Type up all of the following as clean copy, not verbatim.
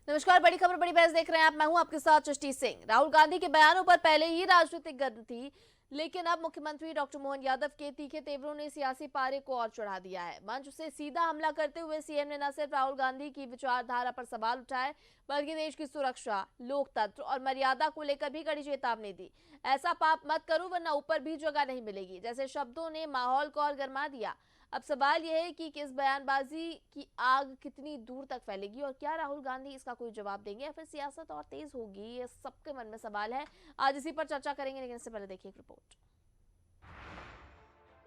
नमस्कार, बड़ी खबर बड़ी बहस देख रहे हैं आप। मैं हूं आपके साथ सृष्टि सिंह। राहुल गांधी के बयानों पर पहले ही राजनीतिक गर्म थी, लेकिन अब मुख्यमंत्री डॉक्टर मोहन यादव के तीखे तेवरों ने सियासी पारे को और चढ़ा दिया है। मंच से सीधा हमला करते हुए सीएम ने न सिर्फ राहुल गांधी की विचारधारा पर सवाल उठाए, बल्कि देश की सुरक्षा, लोकतंत्र और मर्यादा को लेकर भी कड़ी चेतावनी दी। ऐसा पाप मत करो वरना ऊपर भी जगह नहीं मिलेगी, जैसे शब्दों ने माहौल को और गर्मा दिया। अब सवाल यह है कि इस बयानबाजी की आग कितनी दूर तक फैलेगी और क्या राहुल गांधी इसका कोई जवाब देंगे या फिर सियासत और तेज होगी, ये सबके मन में सवाल है। आज इसी पर चर्चा करेंगे, लेकिन इससे पहले देखिए एक रिपोर्ट।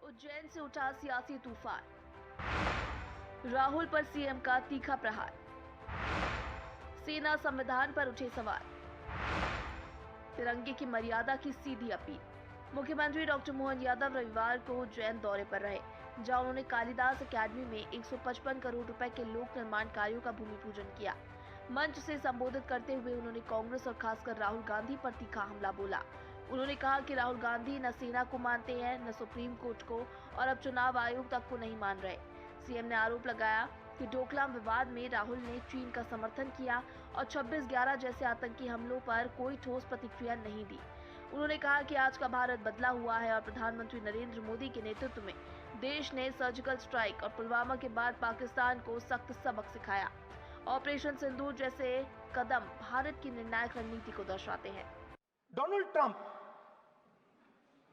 उज्जैन से उठा सियासी तूफान, राहुल पर सीएम का तीखा प्रहार, सेना संविधान पर उठे सवाल, तिरंगे की मर्यादा की सीधी अपील। मुख्यमंत्री डॉक्टर मोहन यादव रविवार को उज्जैन दौरे पर रहे, जहां उन्होंने कालिदास अकेडमी में 155 करोड़ रुपए के लोक निर्माण कार्यों का भूमि पूजन किया। मंच से संबोधित करते हुए उन्होंने कांग्रेस और खासकर राहुल गांधी पर तीखा हमला बोला। उन्होंने कहा कि राहुल गांधी न सेना को मानते हैं, न सुप्रीम कोर्ट को, और अब चुनाव आयोग तक को नहीं मान रहे। सीएम ने आरोप लगाया कि डोकलाम विवाद में राहुल ने चीन का समर्थन किया और 26/11 जैसे आतंकी हमलों पर कोई ठोस प्रतिक्रिया नहीं दी। उन्होंने कहा कि आज का भारत बदला हुआ है और प्रधानमंत्री नरेंद्र मोदी के नेतृत्व में देश ने सर्जिकल स्ट्राइक और पुलवामा के बाद पाकिस्तान को सख्त सबक सिखाया। ऑपरेशन सिंदूर जैसे कदम भारत की निर्णायक रणनीति को दर्शाते हैं। Donald Trump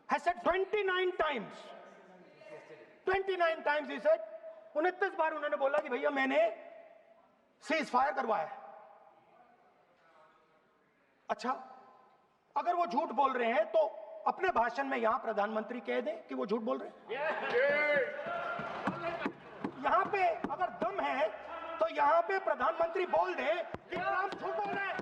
has said 29 times, 29 times he said, 29 बार उन्होंने बोला कि भैया मैंने सीज फायर करवाया है। अच्छा, अगर वो झूठ बोल रहे हैं तो अपने भाषण में यहां प्रधानमंत्री कह दें कि वो झूठ बोल रहे हैं। यहां पे अगर दम है तो यहां पे प्रधानमंत्री बोल दे कि ट्रंप झूठ बोल रहे हैं।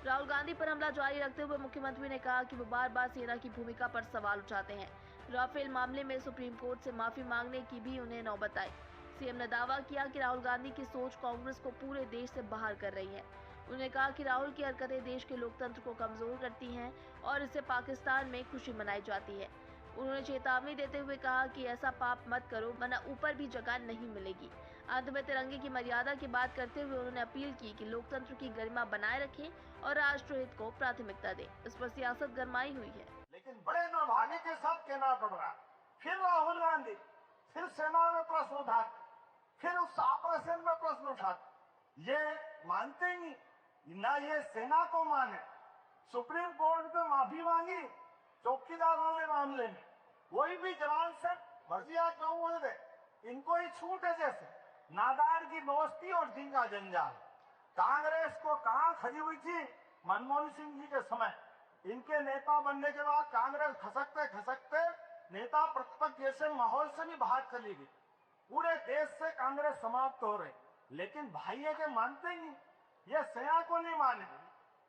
राहुल गांधी पर हमला जारी रखते हुए मुख्यमंत्री ने कहा कि वो बार बार सेना की भूमिका पर सवाल उठाते हैं। राफेल मामले में सुप्रीम कोर्ट से माफी मांगने की भी उन्हें नौबत आई। सीएम ने दावा किया कि राहुल गांधी की सोच कांग्रेस को पूरे देश से बाहर कर रही है। उन्होंने कहा कि राहुल की हरकतें देश के लोकतंत्र को कमजोर करती हैं और इससे पाकिस्तान में खुशी मनाई जाती है। उन्होंने चेतावनी देते हुए कहा कि ऐसा पाप मत करो वरना ऊपर भी जगह नहीं मिलेगी। अंत में तिरंगे की मर्यादा की बात करते हुए उन्होंने अपील की कि लोकतंत्र की गरिमा बनाए रखें और राष्ट्रहित को प्राथमिकता दें। इस पर सियासत गरमाई हुई है। लेकिन बड़े निर्भाग्य के साथ कहना पड़ रहा, फिर राहुल गांधी फिर सेना में प्रश्न उठाते, फिर उस ऑपरेशन में प्रश्न उठाते। ये मानते ही ना, ये सेना को माने, सुप्रीम कोर्ट में माफी मांगी चौकीदारों ने मामले में, कोई भी जवान से भर्जिया क्यों बोल दे, इनको ही छूट है। जैसे नादार की दोस्ती और झींगा जंजाल। कांग्रेस को कहां खड़ी हुई थी मनमोहन सिंह जी के समय। इनके नेता बनने के बाद कांग्रेस खसकते खसकते नेता प्रतिपक्ष जैसे माहौल से भी बाहर चली गई। पूरे देश से कांग्रेस समाप्त हो रही। लेकिन भाई ये के मानते ही, ये सेना को नहीं माने,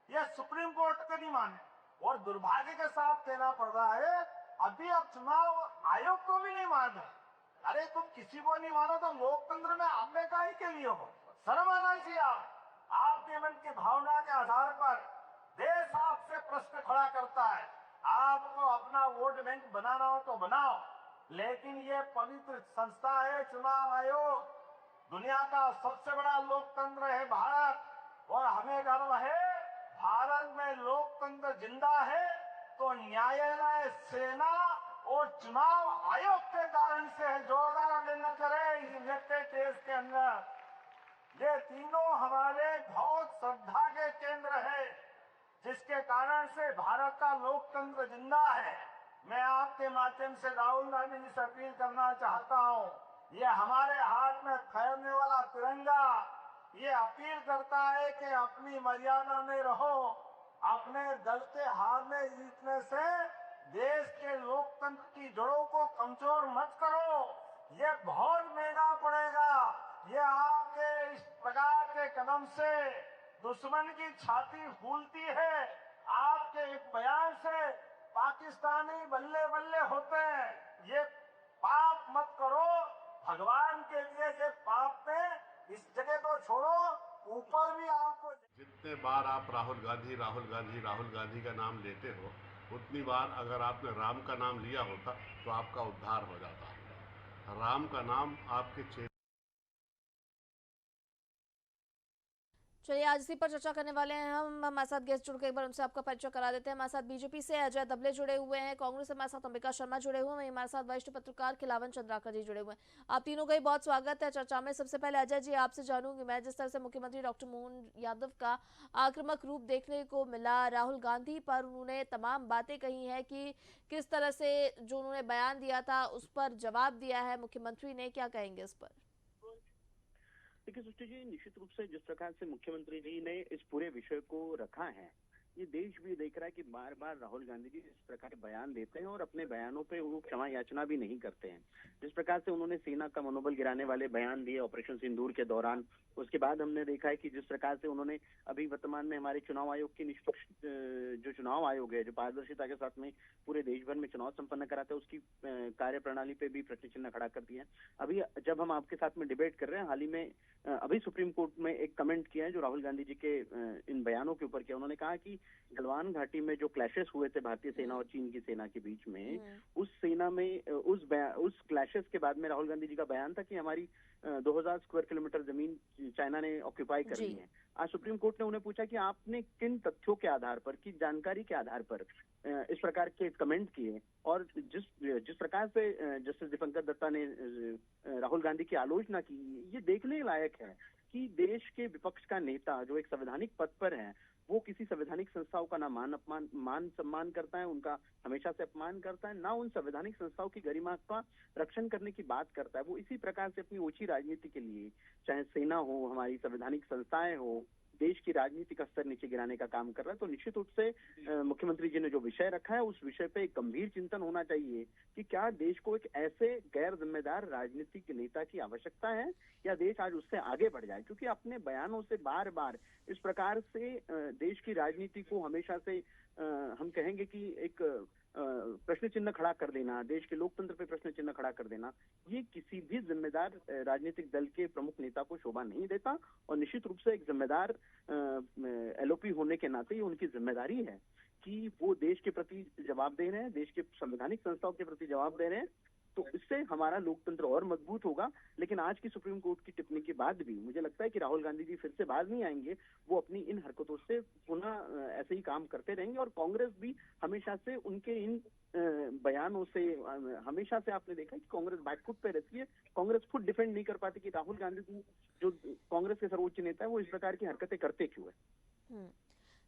ये सुप्रीम कोर्ट को नहीं माने, और दुर्भाग्य के साथ कहना पड़ रहा है अभी अब चुनाव आयोग को भी नहीं माना। अरे तुम किसी को नहीं मानो तो लोकतंत्र में आपने काहे के लिए हो? शर्म आना चाहिए। आपके मन की भावना के आधार पर देश आपसे प्रश्न खड़ा करता है। आपको अपना वोट बैंक बनाना हो तो बनाओ, लेकिन ये पवित्र संस्था है चुनाव आयोग, दुनिया का सबसे बड़ा लोकतंत्र है भारत, और हमें गर्व है भारत में लोकतंत्र जिंदा है तो न्यायालय, सेना और चुनाव आयोग के कारण से है। जोरदार अभिनंदन करें इस इलेक्टेड देश के अंदर। ये तीनों हमारे बहुत श्रद्धा के केंद्र है, जिसके कारण से भारत का लोकतंत्र जिंदा है। मैं आपके माध्यम से राहुल गांधी जी से अपील करना चाहता हूँ, ये हमारे हाथ में फहरने वाला तिरंगा ये अपील करता है कि अपनी मर्यादा में रहो। अपने दलते हारने जीतने से देश के लोकतंत्र की जड़ों को कमजोर मत करो। ये बहुत महंगा पड़ेगा। ये आपके इस प्रकार के कदम से दुश्मन की छाती फूलती है। आपके एक बयान से पाकिस्तानी बल्ले बल्ले होते हैं। ये पाप मत करो, भगवान के लिए ये पाप में इस जगह को छोड़ो, ऊपर भी आपको। जितने बार आप राहुल गांधी राहुल गांधी राहुल गांधी का नाम लेते हो, उतनी बार अगर आपने राम का नाम लिया होता तो आपका उद्धार हो जाता। राम का नाम आपके चेहरे चलिए आज इसी पर चर्चा करने वाले हैं हम। हमारे साथ गेस्ट जुड़ के एक बार उनसे आपका परिचय करा देते हैं। हमारे साथ बीजेपी से अजय दबले जुड़े हुए हैं, कांग्रेस से हमारे साथ अंबिका शर्मा जुड़े हुए हैं, हमारे साथ वरिष्ठ पत्रकार खिलावन चंद्राकर जी जुड़े हुए हैं। आप तीनों का ही बहुत स्वागत है चर्चा में। सबसे पहले अजय जी आपसे जानूंगी मैं, जिस तरह से मुख्यमंत्री डॉक्टर मोहन यादव का आक्रामक रूप देखने को मिला, राहुल गांधी पर उन्होंने तमाम बातें कही है कि किस तरह से जो उन्होंने बयान दिया था उस पर जवाब दिया है मुख्यमंत्री ने, क्या कहेंगे इस पर? देखिए सृष्टि जी, निश्चित रूप से जिस प्रकार से मुख्यमंत्री जी ने इस पूरे विषय को रखा है, ये देश भी देख रहा है कि बार बार राहुल गांधी जी इस प्रकार के बयान देते हैं और अपने बयानों पे वो क्षमा याचना भी नहीं करते हैं। जिस प्रकार से उन्होंने सेना का मनोबल गिराने वाले बयान दिए ऑपरेशन सिंदूर के दौरान, उसके बाद हमने देखा है कि जिस प्रकार से उन्होंने अभी वर्तमान में हमारे चुनाव आयोग की निष्पक्ष जो चुनाव आयोग है, जो पारदर्शिता के साथ में पूरे देश भर में चुनाव संपन्न कराता है, उसकी कार्य प्रणाली पे भी प्रश्न चिन्ह खड़ा कर दिया है। अभी जब हम आपके साथ में डिबेट कर रहे हैं, हाल ही में अभी सुप्रीम कोर्ट में एक कमेंट किया है जो राहुल गांधी जी के इन बयानों के ऊपर किया। उन्होंने कहा कि गलवान घाटी में जो क्लैशेस हुए थे भारतीय सेना और चीन की सेना के बीच में, उस सेना में उस क्लैशेस के बाद में राहुल गांधी जी का बयान था कि हमारी 2000 स्क्वायर किलोमीटर जमीन चाइना ने ऑक्यूपाई कर ली है। आज सुप्रीम कोर्ट ने उन्हें पूछा कि आपने किन तथ्यों के आधार पर, किस जानकारी के आधार पर इस प्रकार के कमेंट किए, और जिस प्रकार से जस्टिस दीपंकर दत्ता ने राहुल गांधी की आलोचना की, ये देखने लायक है कि देश के विपक्ष का नेता जो एक संवैधानिक पद पर है, वो किसी संवैधानिक संस्थाओं का ना मान सम्मान करता है, उनका हमेशा से अपमान करता है, ना उन संवैधानिक संस्थाओं की गरिमा का रक्षण करने की बात करता है। वो इसी प्रकार से अपनी ओछी राजनीति के लिए, चाहे सेना हो, हमारी संवैधानिक संस्थाएं हो, देश की राजनीति का स्तर नीचे गिराने का काम कर रहा है। तो निश्चित रूप से मुख्यमंत्री जी ने जो विषय रखा है, उस विषय पे एक गंभीर चिंतन होना चाहिए कि क्या देश को एक ऐसे गैर जिम्मेदार राजनीतिक नेता की आवश्यकता है, या देश आज उससे आगे बढ़ जाए। क्योंकि अपने बयानों से बार बार इस प्रकार से देश की राजनीति को हमेशा से हम कहेंगे कि एक प्रश्न चिन्ह खड़ा कर देना, देश के लोकतंत्र पे प्रश्न चिन्ह खड़ा कर देना, ये किसी भी जिम्मेदार राजनीतिक दल के प्रमुख नेता को शोभा नहीं देता। और निश्चित रूप से एक जिम्मेदार एलओपी होने के नाते उनकी जिम्मेदारी है कि वो देश के प्रति जवाब दे रहे हैं, देश के संवैधानिक संस्थाओं के प्रति जवाब दे रहे हैं। तो इससे हमारा लोकतंत्र और मजबूत होगा। लेकिन आज की सुप्रीम कोर्ट की टिप्पणी के बाद भी मुझे लगता है कि राहुल गांधी जी फिर से बाहर नहीं आएंगे, वो अपनी इन हरकतों से पुनः ऐसे ही काम करते रहेंगे। और कांग्रेस भी हमेशा से उनके इन बयानों से, हमेशा से आपने देखा कि कांग्रेस बैकफुट पे रहती है। कांग्रेस खुद डिफेंड नहीं कर पाती कि राहुल गांधी जी जो कांग्रेस के सर्वोच्च नेता है, वो इस प्रकार की हरकतें करते क्यों है।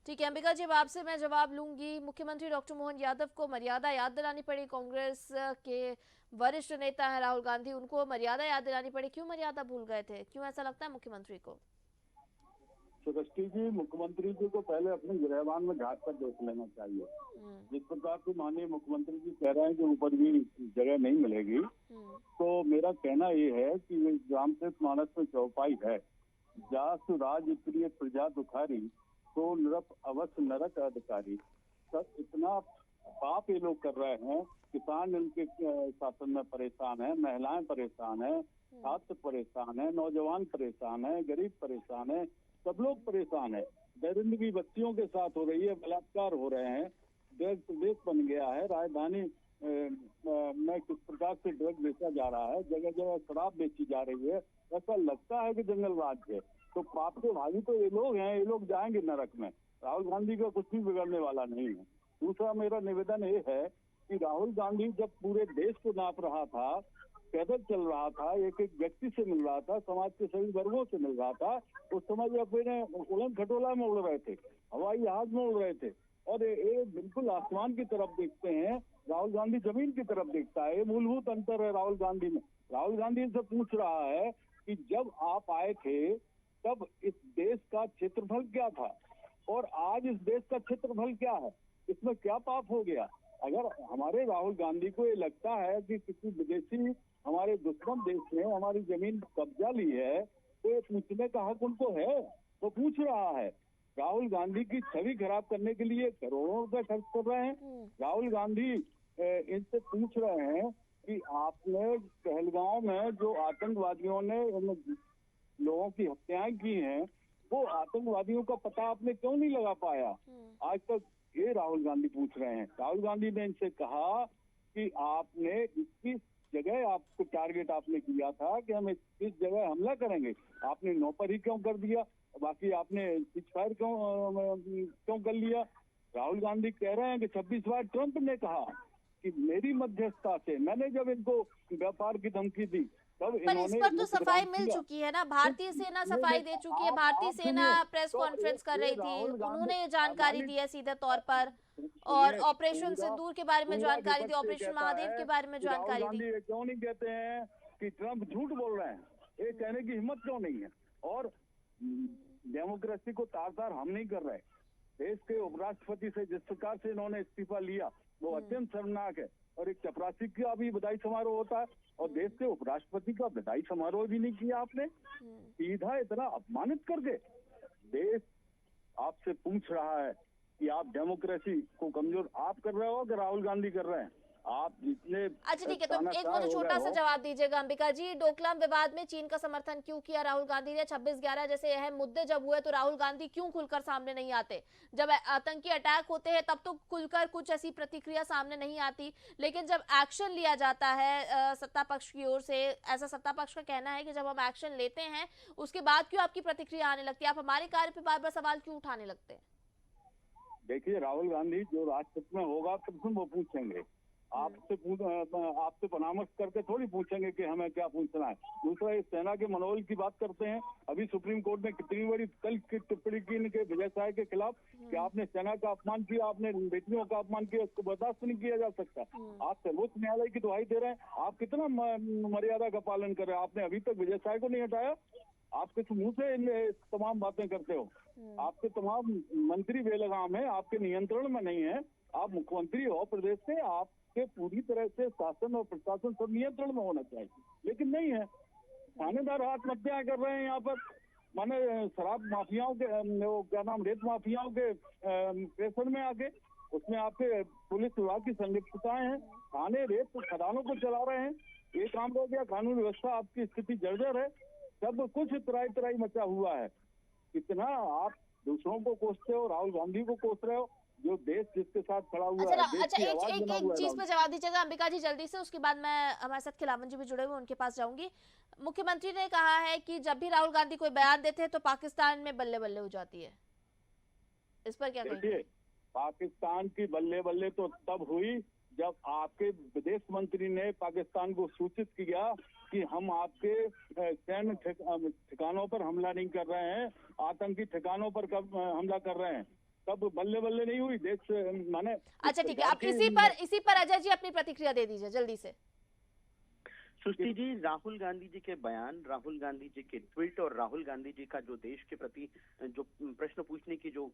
ठीक है अंबिका जी, अब आपसे मैं जवाब लूंगी। मुख्यमंत्री डॉक्टर मोहन यादव को मर्यादा याद दिलानी पड़ी। कांग्रेस के वरिष्ठ नेता हैं राहुल गांधी, उनको मर्यादा याद दिलानी पड़ी। क्यों मर्यादा भूल गए थे? क्यों ऐसा लगता है मुख्यमंत्री को? सृष्टि जी, मुख्यमंत्री जी को पहले अपने गिरहवान में घाट पर देख लेना चाहिए। जिस प्रकार से माननीय मुख्यमंत्री जी कह रहे हैं कि ऊपर भी जगह नहीं मिलेगी, तो मेरा कहना ये है कि रामचरित मानस में चौपाई है, जासु राज प्रिय प्रजा दुखारी, तो नृप अवश्य नरक अधिकारी। सब इतना पाप ये लोग कर रहे हैं। किसान इनके शासन में परेशान है, महिलाएं परेशान है, छात्र परेशान है, नौजवान परेशान है, गरीब परेशान है, सब लोग परेशान है। दरिंदगी बच्चियों के साथ हो रही है, बलात्कार हो रहे हैं, देश प्रदेश बन गया है, राजधानी में किस प्रकार से ड्रग बेचा जा रहा है, जगह जगह शराब बेची जा रही है। ऐसा लगता है कि जंगल राज है। तो पाप के भागी तो ये लोग हैं, ये लोग जाएंगे नरक में। राहुल गांधी का कुछ भी बिगड़ने वाला नहीं है। दूसरा मेरा निवेदन ये है कि राहुल गांधी जब पूरे देश को नाप रहा था, पैदल चल रहा था, एक एक व्यक्ति से मिल रहा था, समाज के सभी वर्गों से मिल रहा था, उस समय अपने उड़न खटोला में उड़ रहे थे, हवाई जहाज में उड़ रहे थे, और ये बिल्कुल आसमान की तरफ देखते हैं, राहुल गांधी जमीन की तरफ देखता है। ये मूलभूत अंतर है राहुल गांधी में। राहुल गांधी से पूछ रहा है कि जब आप आए थे तब इस देश का क्षेत्रफल क्या था और आज इस देश का क्षेत्रफल क्या है, इसमें क्या पाप हो गया। अगर हमारे राहुल गांधी को ये लगता है कि किसी विदेशी हमारे दुश्मन देश ने हमारी जमीन कब्जा ली है, तो ये पूछने का हक उनको है, तो पूछ रहा है। राहुल गांधी की छवि खराब करने के लिए करोड़ों रुपए खर्च कर रहे हैं। राहुल गांधी इनसे पूछ रहे हैं कि आपने पहलगांव में जो आतंकवादियों ने लोगों की हत्याएं की हैं, वो आतंकवादियों का पता आपने क्यों नहीं लगा पाया आज तक, ये राहुल गांधी पूछ रहे हैं। राहुल गांधी ने इनसे कहा कि आपने 21 जगह आपको टारगेट आपने किया था कि हम इस जगह हमला करेंगे, आपने 9 पर ही क्यों कर दिया। बाकी आपने सीजफायर क्यों कर लिया? राहुल गांधी कह रहे हैं कि 26 बार ट्रंप ने कहा कि मेरी मध्यस्थता से, मैंने जब इनको व्यापार की धमकी दी तब पर इस इन्होंने पर तो सफाई मिल चुकी है ना, भारतीय सेना सफाई दे चुकी है, भारतीय सेना प्रेस कॉन्फ्रेंस कर रही थी, उन्होंने ये जानकारी दी है सीधे तौर पर, और ऑपरेशन सिंदूर के बारे में जानकारी दी, ऑपरेशन महादेव के बारे में जानकारी दी। राहुल गांधी क्यों नहीं कहते हैं कि ट्रंप झूठ बोल रहे हैं? ये कहने की हिम्मत क्यों नहीं है? और डेमोक्रेसी को तार तार हम नहीं कर रहे। देश के उपराष्ट्रपति से जिस प्रकार से इन्होंने इस्तीफा लिया वो अत्यंत शर्मनाक है। और एक चपरासी का भी बधाई समारोह होता है और देश के उपराष्ट्रपति का बधाई समारोह भी नहीं किया आपने। सीधा इतना अपमानित करके देश आपसे पूछ रहा है कि आप डेमोक्रेसी को कमजोर आप कर रहे हो कि राहुल गांधी कर रहे हैं? आप जितने अच्छा ठीक है, तो एक मुझे छोटा सा जवाब दीजिएगा अंबिका जी, डोकलाम विवाद में चीन का समर्थन क्यों किया राहुल गांधी ने? 26/11 जैसे अहम मुद्दे जब हुए तो राहुल गांधी क्यों खुलकर सामने नहीं आते? जब आतंकी अटैक होते हैं तब तो खुलकर कुछ ऐसी प्रतिक्रिया सामने नहीं आती, लेकिन जब एक्शन लिया जाता है सत्ता पक्ष की ओर से, ऐसा सत्ता पक्ष का कहना है कि जब हम एक्शन लेते हैं उसके बाद क्यों आपकी प्रतिक्रिया आने लगती है? आप हमारे कार्य पे बार बार सवाल क्यों उठाने लगते हैं? देखिए, राहुल गांधी जो राजनीति में होगा तब वो पूछेंगे, आपसे परामर्श करके थोड़ी पूछेंगे कि हमें क्या पूछना है। दूसरा, इस सेना के मनोबल की बात करते हैं। अभी सुप्रीम कोर्ट में कितनी बड़ी कल की टिप्पणी की इनके विजय साय के खिलाफ कि आपने सेना का अपमान किया, आपने बेटियों का अपमान किया, उसको बर्दाश्त नहीं किया जा सकता। आप सर्वोच्च न्यायालय की दुहाई दे रहे हैं, आप कितना मर्यादा का पालन कर रहे हैं? आपने अभी तक विजय साय को नहीं हटाया। आप किस मुंह से इन तमाम बातें करते हो? आपके तमाम मंत्री बेलगाम है, आपके नियंत्रण में नहीं है। आप मुख्यमंत्री हो प्रदेश से, आप पूरी तरह से शासन और प्रशासन सब नियंत्रण में होना चाहिए, लेकिन नहीं है। थानेदार आत्महत्या कर रहे हैं यहाँ पर, माने शराब माफियाओं के क्या नाम रेत माफियाओं के प्रेशर में आके, उसमें आपके पुलिस विभाग की संलिप्तताएं हैं। थाने रेत खदानों को चला रहे हैं। ये काम हो गया, कानून व्यवस्था आपकी स्थिति जर्जर है, सब कुछ तराई तराई मचा हुआ है। कितना आप दूसरों को कोसते हो, राहुल गांधी को कोस रहे हो, जो देश जिसके साथ खड़ा हुआ है। अच्छा, एक चीज पे जवाब दीजिएगा अंबिका जी जल्दी से, उसके बाद मैं हमारे साथ खिलावन जी भी जुड़े हुए उनके पास जाऊंगी। मुख्यमंत्री ने कहा है कि जब भी राहुल गांधी कोई बयान देते हैं तो पाकिस्तान में बल्ले बल्ले हो जाती है, इस पर क्या कहेंगे? पाकिस्तान की बल्ले बल्ले तो तब हुई जब आपके विदेश मंत्री ने पाकिस्तान को सूचित किया कि हम आपके सैन्य ठिकानों पर हमला नहीं कर रहे हैं, आतंकी ठिकानों पर हमला कर रहे हैं। तब बल्ले बल्ले नहीं हुई देश माने। अच्छा ठीक है, आप इसी पर अजय जी अपनी प्रतिक्रिया दे दीजिए जल्दी से। सृष्टि जी, राहुल गांधी जी के बयान, राहुल गांधी जी के ट्वीट और राहुल गांधी जी का जो देश के प्रति जो प्रश्न पूछने की जो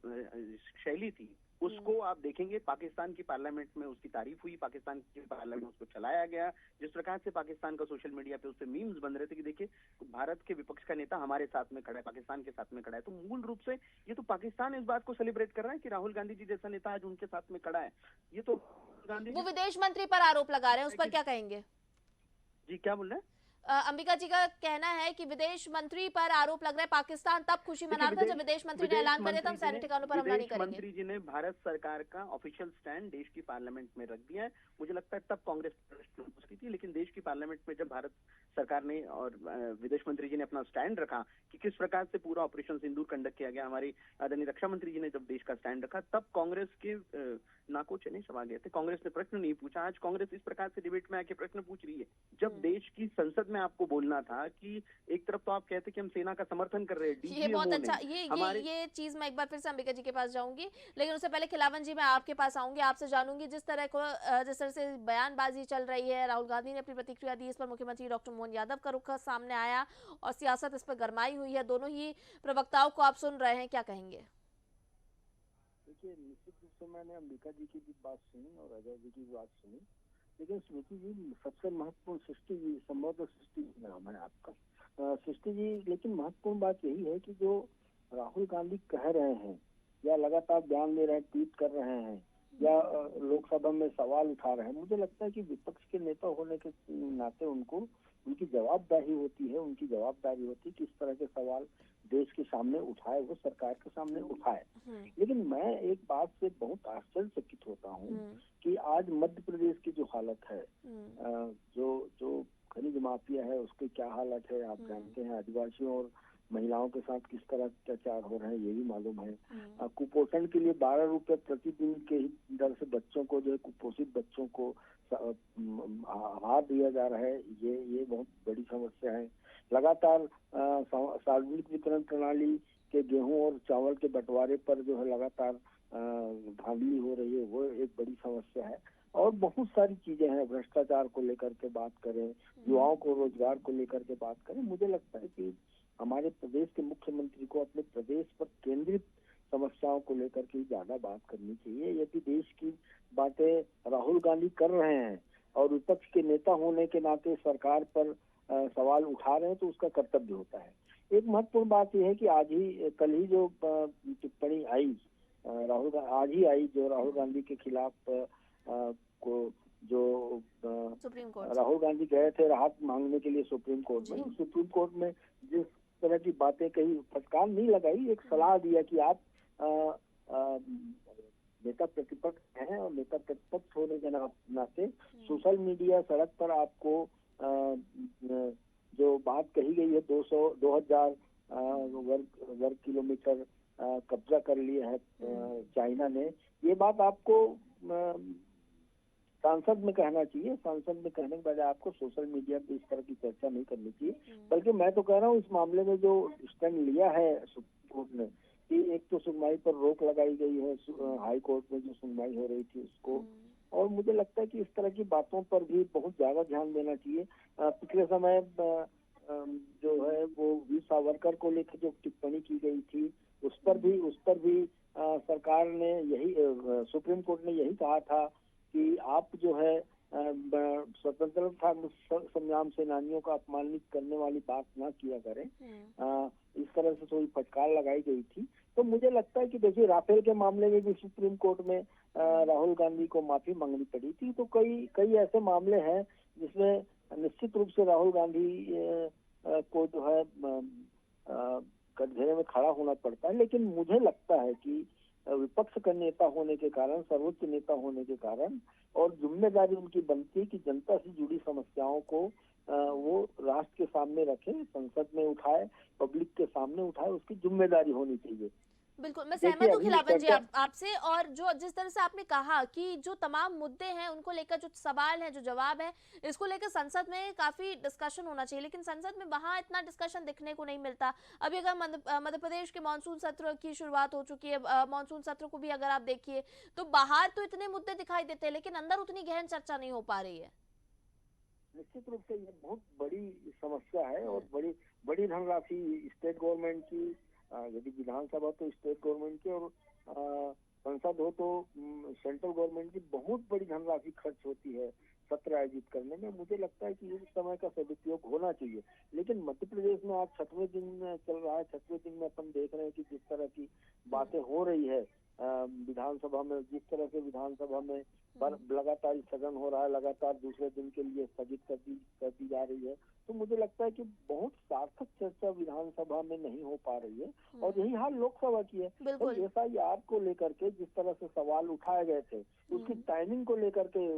शैली थी, उसको आप देखेंगे पाकिस्तान की पार्लियामेंट में उसकी तारीफ हुई, पाकिस्तान की पार्लियामेंट में उसको चलाया गया। जिस प्रकार से पाकिस्तान का सोशल मीडिया पे उससे मीम्स बन रहे थे कि देखिए भारत के विपक्ष का नेता हमारे साथ में खड़ा है, पाकिस्तान के साथ में खड़ा है, तो मूल रूप से ये तो पाकिस्तान इस बात को सेलिब्रेट कर रहा है कि राहुल गांधी जी जैसा नेता आज उनके साथ में खड़ा है। ये तो गांधी वो विदेश मंत्री पर आरोप लगा रहे हैं, उस पर क्या कहेंगे? जी क्या बोल रहे हैं? अंबिका जी का कहना है कि विदेश मंत्री पर आरोप लग रहा है, पाकिस्तान तब खुशी मना रहा था जब विदेश मंत्री ने ऐलान कर दिया था हम सैन्य ठिकानों पर हमला नहीं करेंगे। मंत्री जी ने भारत सरकार का ऑफिशियल स्टैंड देश की पार्लियामेंट में रख दिया है। मुझे लगता है तब कांग्रेस की थी, लेकिन देश की पार्लियामेंट में जब भारत सरकार ने और विदेश मंत्री जी ने अपना स्टैंड रखा कि किस प्रकार से पूरा ऑपरेशन सिंदूर कंडक्ट किया गया, हमारी आदरणीय रक्षा मंत्री जी ने जब देश का स्टैंड रखा, तब कांग्रेस के नाको चने समा गए थे। कांग्रेस ने प्रश्न नहीं पूछा। आज कांग्रेस इस प्रकार से डिबेट में आके प्रश्न पूछ रही है, जब देश की संसद में आपको बोलना था कि एक तरफ तो आप कहते कि हम सेना का समर्थन कर रहे हैं। ये बहुत अच्छा, ये चीज मैं एक बार फिर से अंबिका जी के पास जाऊंगी, लेकिन उससे पहले खिलावन जी मैं आपके पास आऊंगी, आपसे जानूंगी जिस तरह से बयानबाजी चल रही है, राहुल गांधी ने अपनी प्रतिक्रिया दी, इस पर मुख्यमंत्री डॉक्टर मोहन यादव का रुख सामने आया और सियासत इस पर गरमाई हुई है। दोनों ही प्रवक्ताओं को आप सुन रहे हैं, क्या कहेंगे? देखिए, निश्चित रूप से मैंने अंबिका जी की भी बात सुनी और अजय जी की बात सुनी, लेकिन स्मृति जी सबसे महत्वपूर्ण सृष्टि जी, संभवतः सृष्टि जी नाम है आपका, सृष्टि जी। लेकिन महत्वपूर्ण बात यही है कि जो राहुल गांधी कह रहे हैं या लगातार बयान दे रहे हैं, ट्वीट कर रहे हैं या लोकसभा में सवाल उठा रहे हैं, मुझे लगता है कि विपक्ष के नेता होने के नाते उनको उनकी जवाबदारी होती है कि इस तरह के सवाल देश के सामने उठाए, वो सरकार के सामने उठाए। लेकिन मैं एक बात से बहुत आश्चर्यचकित होता हूँ कि आज मध्य प्रदेश की जो हालत है, जो खनिज माफिया है उसकी क्या हालत है आप जानते हैं। आदिवासियों और महिलाओं के साथ किस तरह अत्याचार हो रहे हैं ये भी मालूम है। कुपोषण के लिए 12 रुपए प्रतिदिन के दर से बच्चों को, जो है कुपोषित बच्चों को आहार दिया जा रहा है, ये बहुत बड़ी समस्या है। लगातार सार्वजनिक वितरण प्रणाली के गेहूं और चावल के बंटवारे पर जो है लगातार धांधली हो रही है, वो एक बड़ी समस्या है। और बहुत सारी चीजें हैं, भ्रष्टाचार को लेकर के बात करें, युवाओं को रोजगार को लेकर के बात करें, मुझे लगता है कि हमारे प्रदेश के मुख्यमंत्री को अपने प्रदेश पर केंद्रित समस्याओं को लेकर के ज्यादा बात करनी चाहिए। यदि देश की बातें राहुल गांधी कर रहे हैं और विपक्ष के नेता होने के नाते सरकार पर सवाल उठा रहे हैं, तो उसका कर्तव्य होता है। एक महत्वपूर्ण बात यह है कि कल ही जो टिप्पणी आई राहुल गांधी के खिलाफ को जो सुप्रीम कोर्ट राहुल गांधी गए थे राहत मांगने के लिए सुप्रीम कोर्ट में, सुप्रीम कोर्ट में जिस तरह की बातें कही, फटकार नहीं लगाई, एक सलाह दिया कि आप नेता प्रतिपक्ष हैं और नेता प्रतिपक्ष होने के नाते सोशल मीडिया, सड़क पर आपको जो बात कही गई है 2000 वर्ग किलोमीटर कब्जा कर लिया है चाइना ने, ये बात आपको सांसद में कहना चाहिए। सांसद में कहने के बजाय आपको सोशल मीडिया पे इस तरह की चर्चा नहीं करनी चाहिए। बल्कि मैं तो कह रहा हूँ इस मामले में जो स्टैंड लिया है सुप्रीम कोर्ट ने कि एक तो सुनवाई पर रोक लगाई गई है, हाई कोर्ट में जो सुनवाई हो रही थी उसको, और मुझे लगता है कि इस तरह की बातों पर भी बहुत ज्यादा ध्यान देना चाहिए। पिछले समय जो है वो वीर सावरकर को लेकर जो टिप्पणी की गई थी उस पर भी सरकार ने सुप्रीम कोर्ट ने यही कहा था कि आप जो है स्वतंत्रता संग्राम सेनानियों का अपमानित करने वाली बात ना किया करें। इस तरह से थोड़ी फटकार लगाई गई थी। तो मुझे लगता है कि देखिए राफेल के मामले में भी सुप्रीम कोर्ट में राहुल गांधी को माफी मांगनी पड़ी थी। तो कई ऐसे मामले हैं जिसमें निश्चित रूप से राहुल गांधी को जो है कटघरे में खड़ा होना पड़ता है। लेकिन मुझे लगता है कि विपक्ष का नेता होने के कारण, सर्वोच्च नेता होने के कारण, और जिम्मेदारी उनकी बनती है कि जनता से जुड़ी समस्याओं को वो राष्ट्र के सामने रखें, संसद में उठाए, पब्लिक के सामने उठाए, उसकी जिम्मेदारी होनी चाहिए। बिल्कुल, मैं सहमत हूँ खिलावन जी आपसे। और जो जिस तरह से आपने कहा कि जो तमाम मुद्दे हैं उनको लेकर जो सवाल है, जो जवाब है, इसको लेकर संसद में काफी डिस्कशन होना चाहिए, लेकिन संसद में वहां इतना डिस्कशन देखने को नहीं मिलता। अभी अगर मध्य प्रदेश के मानसून सत्र की शुरुआत हो चुकी है, मानसून सत्र को भी अगर आप देखिए तो बाहर तो इतने मुद्दे दिखाई देते हैं लेकिन अंदर उतनी गहन चर्चा नहीं हो पा रही है। निश्चित रूप से ये बहुत बड़ी समस्या है और बड़ी धनराशि स्टेट गवर्नमेंट की, यदि विधानसभा तो स्टेट गवर्नमेंट की और संसद हो तो सेंट्रल गवर्नमेंट की बहुत बड़ी धनराशि खर्च होती है सत्र आयोजित करने में। मुझे लगता है कि इस समय का सदुपयोग होना चाहिए। लेकिन मध्य प्रदेश में आज 6वें दिन चल रहा है, 6वें दिन में अपन देख रहे हैं कि जिस तरह की बातें हो रही है विधानसभा में, जिस तरह से विधानसभा में लगातार स्थगन हो रहा है, लगातार दूसरे दिन के लिए स्थगित कर दी जा रही है, तो मुझे लगता है कि बहुत सार्थक चर्चा विधानसभा में नहीं हो पा रही है। और यही हाल लोकसभा की है। तो SIR को लेकर के जिस तरह से सवाल उठाए गए थे, उसकी टाइमिंग को लेकर के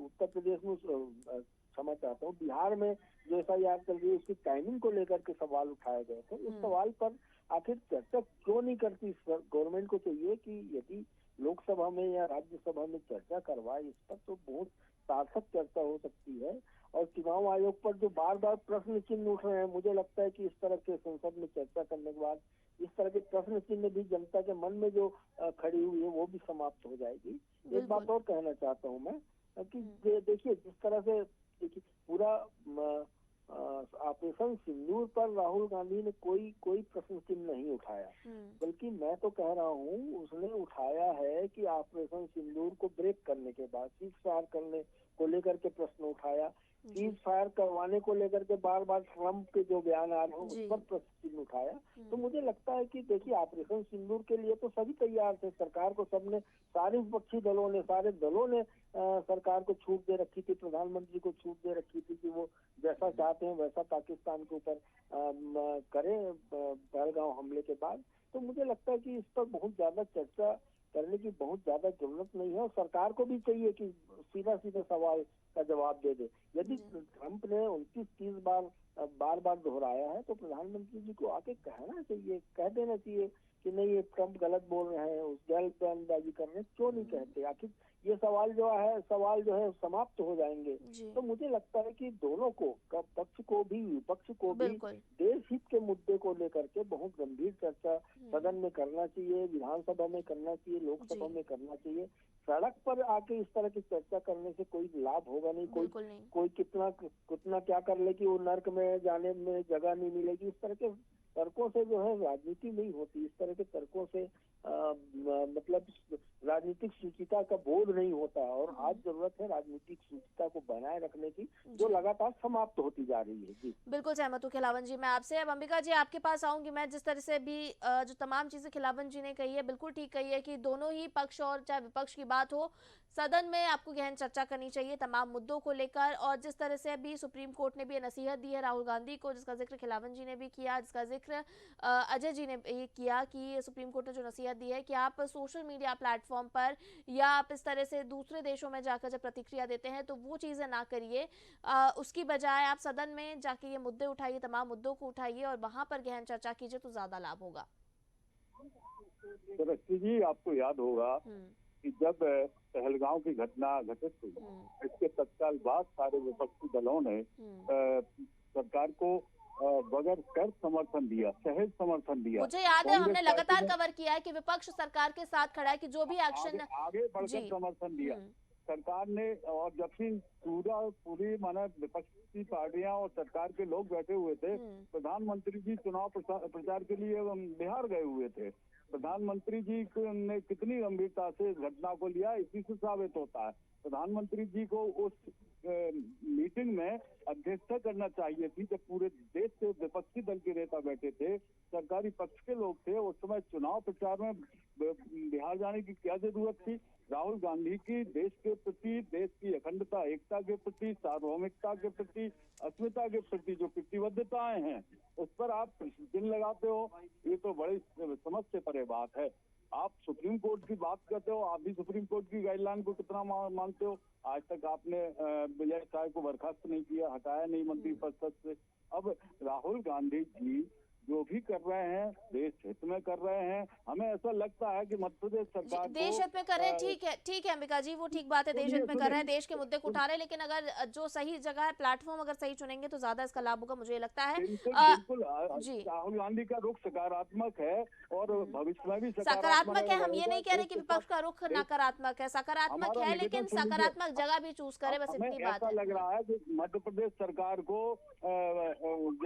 उत्तर प्रदेश में, क्षमा चाहता हूँ, बिहार में जो SIR चल रही है उसकी टाइमिंग को लेकर के सवाल उठाए गए थे। इस सवाल पर आखिर चर्चा क्यों नहीं करती? गवर्नमेंट को चाहिए कि यदि लोकसभा में या राज्यसभा में चर्चा करवाए इस पर, तो बहुत सार्थक चर्चा हो सकती है। और चुनाव आयोग पर जो बार बार प्रश्न चिन्ह उठ रहे हैं, मुझे लगता है कि इस तरह के संसद में चर्चा करने के बाद इस तरह के प्रश्न चिन्ह भी जनता के मन में जो खड़ी हुई है वो भी समाप्त हो जाएगी। एक बात और कहना चाहता हूँ मैं कि देखिए जिस तरह से पूरा ऑपरेशन सिंदूर पर राहुल गांधी ने कोई प्रश्न चिन्ह नहीं उठाया, बल्कि मैं तो कह रहा हूँ उसने उठाया है कि ऑपरेशन सिंदूर को ब्रेक करने के बाद सीज फायर करने को लेकर के प्रश्न उठाया, सीज फायर करवाने को लेकर के बार बार ट्रम्प के जो बयान आ रहे हैं उस पर प्रश्न चिन्ह उठाया। तो मुझे लगता है कि देखिए ऑपरेशन सिंदूर के लिए तो सभी तैयार थे, सरकार को सबने, सारे विपक्षी दलों ने, सारे दलों ने सरकार को छूट दे रखी थी, प्रधानमंत्री को छूट दे रखी थी कि वो जैसा चाहते हैं वैसा पाकिस्तान के ऊपर करें पहलगांव हमले के बाद। तो मुझे लगता है कि इस पर बहुत ज्यादा चर्चा करने की बहुत ज्यादा जरूरत नहीं है और सरकार को भी चाहिए कि सीधा सीधा सवाल का जवाब दे दे। यदि ट्रंप ने 29-30 बार बार बार दोहराया है, तो प्रधानमंत्री जी को आके कहना चाहिए, कह देना चाहिए कि नहीं ये ट्रम्प गलत बोल रहे हैं, उस बयानबाजी कर रहे हैं, क्यों नहीं कहते? आखिर ये सवाल जो है समाप्त हो जाएंगे। तो मुझे लगता है कि दोनों को, पक्ष को भी विपक्ष को भी, देश हित के मुद्दे को लेकर के बहुत गंभीर चर्चा सदन में करना चाहिए, विधानसभा में करना चाहिए, लोकसभा में करना चाहिए। सड़क पर आके इस तरह की चर्चा करने से कोई लाभ होगा नहीं, कोई कितना क्या कर ले कि वो नर्क में जाने में जगह नहीं मिलेगी। इस तरह के तर्कों से जो है राजनीति नहीं होती, इस तरह के तर्कों से मतलब राजनीतिक शुचिता का बोध नहीं होता, और आज जरूरत है राजनीतिक शुचिता को बनाए रखने की, जो लगातार समाप्त होती जा रही है। जी बिल्कुल सहमत हूँ खिलावन जी मैं आपसे। अब अंबिका जी आपके पास आऊंगी मैं। जिस तरह से भी जो तमाम चीजें खिलावन जी ने कही है बिल्कुल ठीक कही है कि दोनों ही पक्ष और चाहे विपक्ष की बात हो, सदन में आपको गहन चर्चा करनी चाहिए तमाम मुद्दों को लेकर। और जिस तरह से अभी सुप्रीम कोर्ट ने भी नसीहत दी है राहुल गांधी को, जिसका जिक्र खिलावन जी ने भी किया, जिसका जिक्र अजय जी ने ये किया कि सुप्रीम कोर्ट ने जो नसीहत दी है कि आप सोशल मीडिया प्लेटफॉर्म पर या आप इस तरह से दूसरे देशों में जाकर जब प्रतिक्रिया देते हैं तो वो चीजें ना करिए, उसकी बजाय आप सदन में जाके ये मुद्दे उठाइए, तमाम मुद्दों को उठाइए और वहां पर गहन चर्चा कीजिए तो ज्यादा लाभ होगा। रश्मि जी, आपको याद होगा कि जब पहलगांव की घटना घटित हुई, इसके तत्काल बाद सारे विपक्षी दलों ने सरकार को बगैर शर्त समर्थन दिया, सहज समर्थन दिया। मुझे याद है हमने लगातार कवर किया है कि विपक्ष सरकार के साथ खड़ा है कि जो भी एक्शन आगे बढ़कर समर्थन दिया सरकार ने। और जबकि पूरी माना विपक्षी पार्टियां और सरकार के लोग बैठे हुए थे, प्रधानमंत्री जी चुनाव प्रचार के लिए बिहार गए हुए थे। प्रधानमंत्री जी ने कितनी गंभीरता से घटना को लिया, इसी से साबित होता है। प्रधानमंत्री जी को उस मीटिंग में अध्यक्षता करना चाहिए थी जब पूरे देश से विपक्षी दल के नेता बैठे थे, सरकारी पक्ष के लोग थे। उस समय चुनाव प्रचार में बिहार जाने की क्या जरूरत थी? राहुल गांधी की देश के प्रति, देश की अखंडता, एकता के प्रति, सार्वभौमिकता के प्रति, अस्मिता के प्रति जो प्रतिबद्धताएं हैं, उस पर आप दिन लगाते हो, ये तो बड़ी समझ से परे बात है। आप सुप्रीम कोर्ट की बात करते हो, आप भी सुप्रीम कोर्ट की गाइडलाइन को कितना मानते हो? आज तक आपने विजय साय को बर्खास्त नहीं किया, हटाया नहीं मंत्री परिषद से। अब राहुल गांधी जी जो भी कर रहे हैं देश हित में कर रहे हैं। हमें ऐसा लगता है कि मध्य प्रदेश सरकार देश हित में कर रहे हैं, ठीक है अंबिका जी, वो ठीक बात है, देश हित में कर रहे हैं, देश के मुद्दे को उठा रहे हैं, लेकिन अगर जो सही जगह है, प्लेटफॉर्म अगर सही चुनेंगे तो ज्यादा इसका लाभ होगा, मुझे लगता है। बिल्कुल राहुल गांधी का रुख सकारात्मक है और भविष्य में भी सकारात्मक है। हम ये नहीं कह रहे कि विपक्ष का रुख नकारात्मक है, सकारात्मक है, लेकिन सकारात्मक जगह भी चूज करे, बस इतनी बात है। लग रहा है कि मध्य प्रदेश सरकार को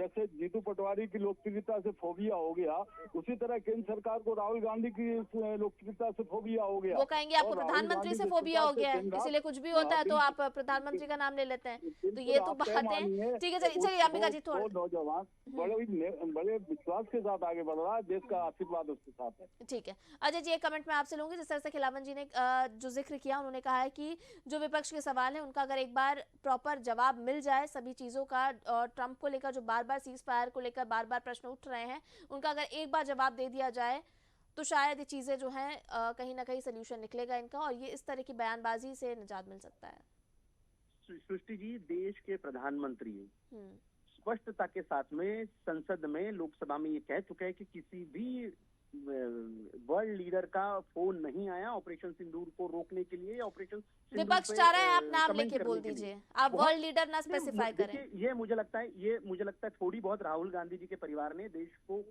जैसे जीतू पटवारी की लोकप्रियता से फोबिया हो गया, उसी तरह केंद्र सरकार को राहुल गांधी की लोकप्रियता से फोबिया हो गया। वो कहेंगे आपको प्रधानमंत्री से फोबिया हो गया है, इसीलिए कुछ भी होता है तो आप प्रधानमंत्री का नाम ले लेते हैं, तो ये तो बात है। ठीक है, चलिए अंबिका जी थोड़ा नौजवान बड़े विश्वास के साथ आगे बढ़ रहा है, देश का आशीर्वाद उसके साथ है। ठीक है अजय जी, एक कमेंट मैं आपसे लूंगी। जिस तरह से खिलावन जी ने जो जिक्र किया, उन्होंने कहा है कि जो विपक्ष के सवाल है उनका अगर एक बार प्रॉपर जवाब मिल जाए सभी चीजों का, और ट्रंप को लेकर जो बार बार सीज फायर को लेकर बार बार प्रश्न उठ रहे हैं, उनका अगर एक बार जवाब दे दिया जाए तो शायद ये चीजें जो हैं कहीं ना कहीं सोल्यूशन निकलेगा इनका, और ये इस तरह की बयानबाजी से निजात मिल सकता है। सृष्टि जी, देश के प्रधानमंत्री स्पष्टता के साथ में संसद में, लोकसभा में ये कह चुके हैं कि किसी भी वर्ल्ड लीडर का फोन नहीं आया ऑपरेशन सिंदूर को रोकने के लिए। ऑपरेशन विपक्ष चाह रहा है आप नाम लेके बोल दीजिए, आप वर्ल्ड लीडर ना स्पेसिफाई करें। ये मुझे लगता है थोड़ी बहुत राहुल गांधी जी के परिवार ने देश को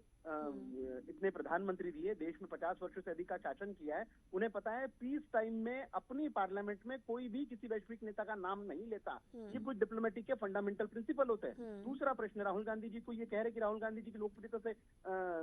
इतने प्रधानमंत्री दिए, देश में 50 वर्षों से अधिक का शासन किया है, उन्हें पता है पीस टाइम में अपनी पार्लियामेंट में कोई भी किसी वैश्विक नेता का नाम नहीं लेता। ये कुछ डिप्लोमेटिक के फंडामेंटल प्रिंसिपल होते हैं। दूसरा प्रश्न, राहुल गांधी जी को ये कह रहे कि राहुल गांधी जी की लोकप्रियता से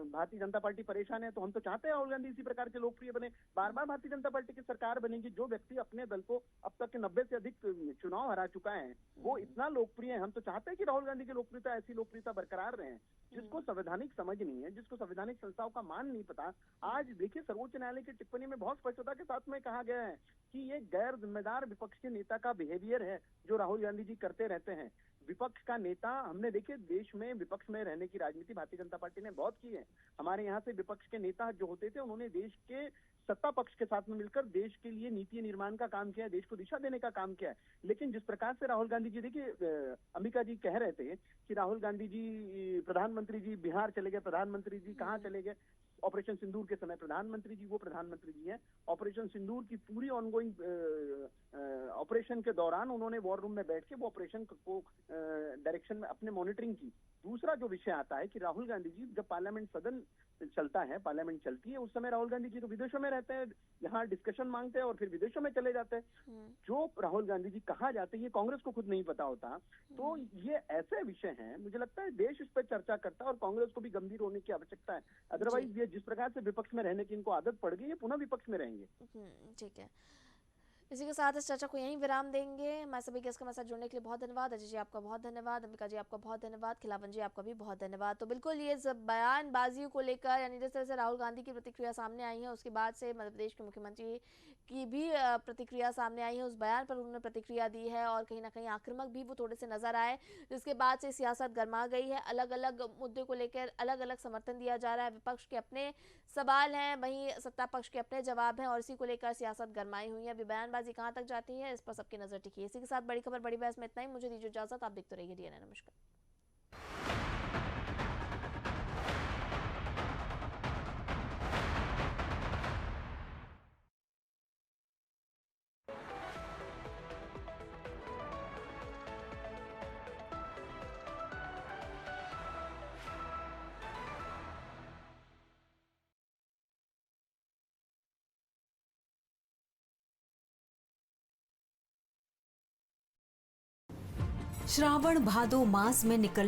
भारतीय जनता पार्टी परेशान है, तो हम तो चाहते हैं राहुल गांधी इसी प्रकार के लोकप्रिय बने, बार बार भारतीय जनता पार्टी की सरकार बनेगी। जो व्यक्ति अपने दल को अब तक के 90 से अधिक चुनाव हरा चुका है, वो इतना लोकप्रिय है, हम तो चाहते हैं कि राहुल गांधी की लोकप्रियता, ऐसी लोकप्रियता बरकरार रहे। जिसको संवैधानिक समझ नहीं है, जिसको संवैधानिक संस्थाओं का मान नहीं पता, आज देखिए सर्वोच्च न्यायालय की टिप्पणी में बहुत स्पष्टता के साथ में कहा गया है कि ये गैर जिम्मेदार विपक्ष के नेता का बिहेवियर है जो राहुल गांधी जी करते रहते हैं। विपक्ष का नेता, हमने देखिए देश में विपक्ष में रहने की राजनीति भारतीय जनता पार्टी ने बहुत की है। हमारे यहाँ से विपक्ष के नेता जो होते थे, उन्होंने देश के सत्ता पक्ष के साथ में मिलकर देश के लिए नीति निर्माण का काम किया है, देश को दिशा देने का काम किया है। लेकिन जिस प्रकार से राहुल गांधी जी, देखिए अंबिका जी कह रहे थे कि राहुल गांधी जी प्रधानमंत्री जी बिहार चले गए, प्रधानमंत्री जी कहाँ चले गए, ऑपरेशन सिंदूर के समय प्रधानमंत्री जी वो प्रधानमंत्री जी हैं। ऑपरेशन सिंदूर की पूरी ऑनगोइंग ऑपरेशन के दौरान उन्होंने वॉर रूम में बैठ के वो ऑपरेशन को डायरेक्शन में अपने मॉनिटरिंग की। दूसरा जो विषय आता है कि राहुल गांधी जी जब पार्लियामेंट सदन चलता है, पार्लियामेंट चलती है, उस समय राहुल गांधी जी तो विदेशों में रहते हैं, यहाँ डिस्कशन मांगते हैं और फिर विदेशों में चले जाते हैं। जो राहुल गांधी जी कहाँ जाते हैं ये कांग्रेस को खुद नहीं पता होता। तो ये ऐसे विषय हैं, मुझे लगता है देश इस पर चर्चा करता है और कांग्रेस को भी गंभीर होने की आवश्यकता है। अदरवाइज ये जिस प्रकार से विपक्ष में रहने की इनको आदत पड़ गई है, पुनः विपक्ष में रहेंगे। ठीक है, इसी के साथ इस चर्चा को यहीं विराम देंगे। मैं सभी गेस्ट के साथ जुड़ने के लिए बहुत धन्यवाद। अजय जी आपका बहुत धन्यवाद, अंबिका जी आपका बहुत धन्यवाद, खिलावन जी आपका भी बहुत धन्यवाद। तो बिल्कुल ये बयानबाजी को लेकर, यानी जिस तरह से राहुल गांधी की प्रतिक्रिया सामने आई है, उसके बाद से मध्य प्रदेश के मुख्यमंत्री की भी प्रतिक्रिया सामने आई है, उस बयान पर उन्होंने प्रतिक्रिया दी है और कहीं ना कहीं आक्रामक भी वो थोड़े से नजर आए, जिसके बाद से सियासत गर्मा गई है। अलग अलग मुद्दे को लेकर अलग अलग समर्थन दिया जा रहा है, विपक्ष के अपने सवाल हैं, वहीं सत्ता पक्ष के अपने जवाब हैं और इसी को लेकर सियासत गरमाई हुई है। अभी बयानबाजी कहां तक जाती है इस पर सबकी नजर टिकी है। इसी के साथ बड़ी खबर बड़ी बहस में इतना ही। मुझे दीजिए इजाजत, आप देखते रहिए डीएनए। नमस्कार। श्रावण भादो मास में निकल